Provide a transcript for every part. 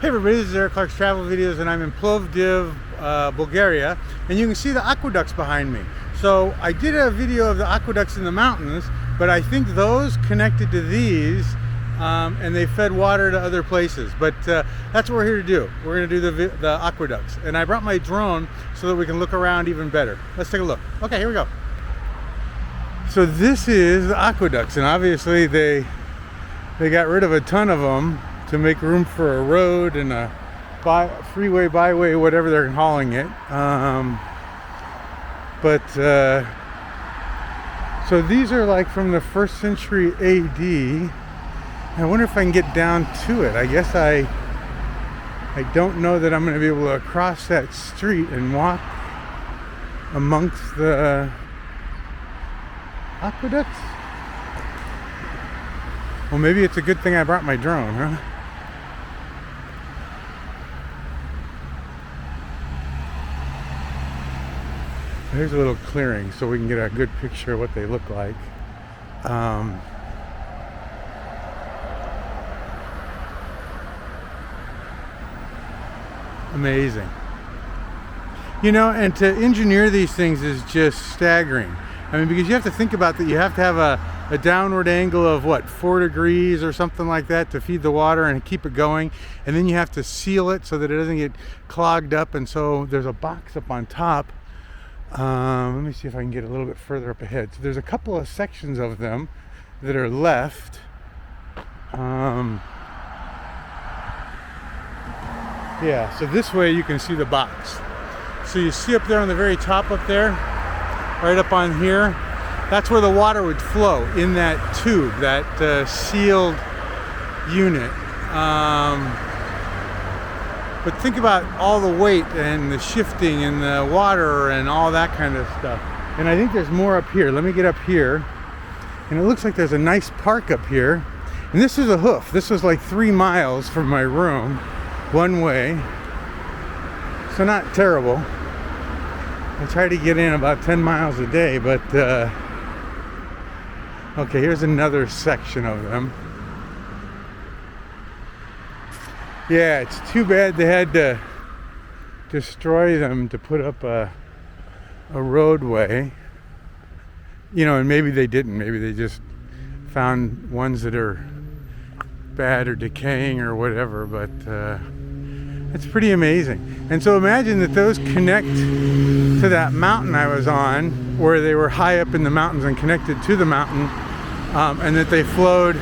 Hey everybody, this is Eric Clark's Travel Videos and I'm in Plovdiv, Bulgaria, and you can see the aqueducts behind me. So I did a video of the aqueducts in the mountains, but I think those connected to these and they fed water to other places. But that's what we're here to do. We're going to do the aqueducts. And I brought my drone so that we can look around even better. Let's take a look. Okay, here we go. So this is the aqueducts, and obviously they got rid of a ton of them to make room for a road and a freeway, byway, whatever they're calling it. So these are like from the 1st century AD. I wonder if I can get down to it. I guess I don't know that I'm going to be able to cross that street and walk amongst the aqueducts. Well, maybe it's a good thing I brought my drone, huh? Here's a little clearing so we can get a good picture of what they look like. Amazing. You know, and to engineer these things is just staggering. I mean, because you have to think about that. You have to have a downward angle of what, 4 degrees or something like that to feed the water and keep it going. And then you have to seal it so that it doesn't get clogged up. And so there's a box up on top. Let me see if I can get a little bit further up ahead. So there's a couple of sections of them that are left. Yeah, so this way you can see the box. So you see up there on the very top up there, right up on here, that's where the water would flow in that tube, that sealed unit. But think about all the weight and the shifting and the water and all that kind of stuff. And I think there's more up here. Let me get up here. And it looks like there's a nice park up here. And this is a hoof. This was like 3 miles from my room, one way. So not terrible. I try to get in about 10 miles a day, but okay, here's another section of them. Yeah, it's too bad they had to destroy them to put up a roadway. You know, and maybe they didn't. Maybe they just found ones that are bad or decaying or whatever, but it's pretty amazing. And so imagine that those connect to that mountain I was on, where they were high up in the mountains and connected to the mountain, and that they flowed.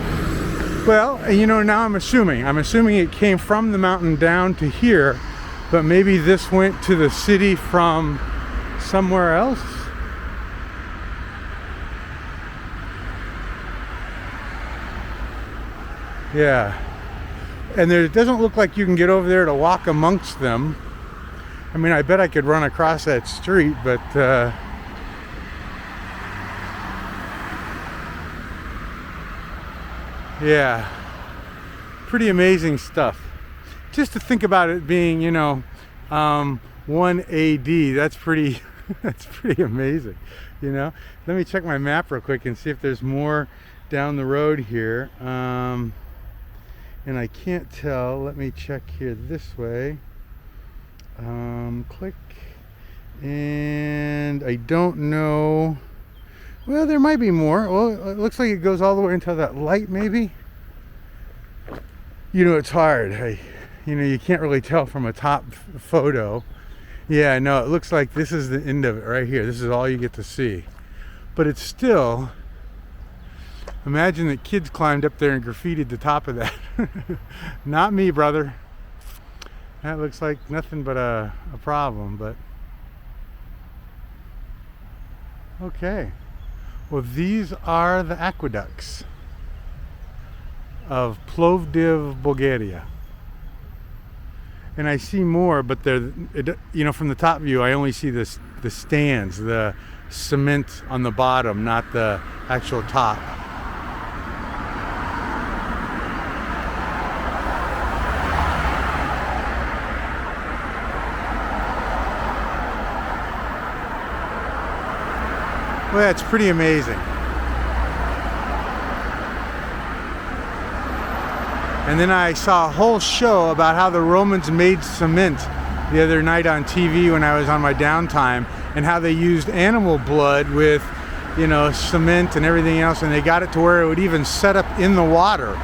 Well, you know, now I'm assuming it came from the mountain down to here, but maybe this went to the city from somewhere else. Yeah. And it doesn't look like you can get over there to walk amongst them. I mean, I bet I could run across that street, but yeah, pretty amazing stuff. Just to think about it being, you know, 1 AD, that's pretty that's pretty amazing, you know. Let me check my map real quick and see if there's more down the road here. And I can't tell. Let me check here this way. Click. And I don't know. Well, there might be more. Well, it looks like it goes all the way until that light, maybe. You know, it's hard. You know, you can't really tell from a top photo. Yeah, no, it looks like this is the end of it right here. This is all you get to see. But it's still... Imagine that kids climbed up there and graffitied the top of that. Not me, brother. That looks like nothing but a problem, but... Okay. Well, these are the aqueducts of Plovdiv, Bulgaria. And I see more, but they're, you know, from the top view, I only see the stands, the cement on the bottom, not the actual top. Well, that's pretty amazing. And then I saw a whole show about how the Romans made cement the other night on TV when I was on my downtime, and how they used animal blood with, you know, cement and everything else, and they got it to where it would even set up in the water.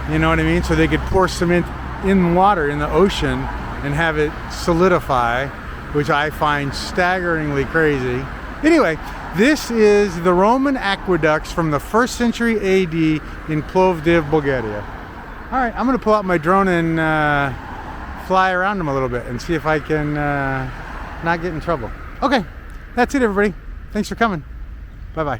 You know what I mean? So they could pour cement in water in the ocean and have it solidify, which I find staggeringly crazy. Anyway, this is the Roman aqueducts from the 1st century AD in Plovdiv, Bulgaria. All right, I'm gonna pull out my drone and fly around them a little bit and see if I can not get in trouble. Okay, that's it, everybody. Thanks for coming. Bye-bye.